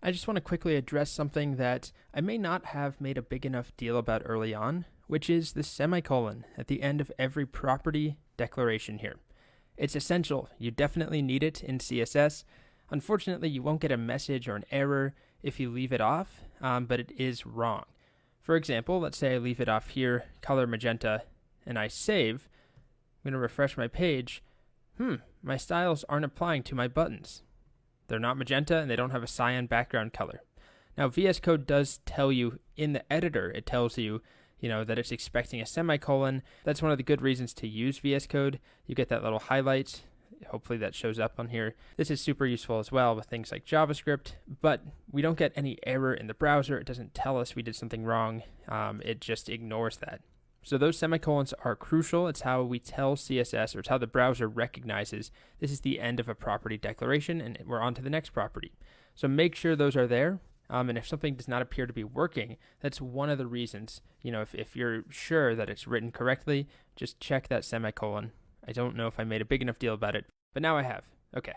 I just want to quickly address something that I may not have made a big enough deal about early on, which is the semicolon at the end of every property declaration here. It's essential. You definitely need it in CSS. Unfortunately, you won't get a message or an error if you leave it off, but it is wrong. For example, let's say I leave it off here, color magenta, and I save. I'm going to refresh my page. My styles aren't applying to my buttons. They're not magenta and they don't have a cyan background color. Now, VS Code does tell you in the editor, it tells you, that it's expecting a semicolon. That's one of the good reasons to use VS Code. You get that little highlight. Hopefully that shows up on here. This is super useful as well with things like JavaScript, but we don't get any error in the browser. It doesn't tell us we did something wrong. It just ignores that. So those semicolons are crucial. It's how we tell CSS, or it's how the browser recognizes this is the end of a property declaration and we're on to the next property. So make sure those are there. And if something does not appear to be working, that's one of the reasons. If you're sure that it's written correctly, just check that semicolon. I don't know if I made a big enough deal about it, but now I have. Okay.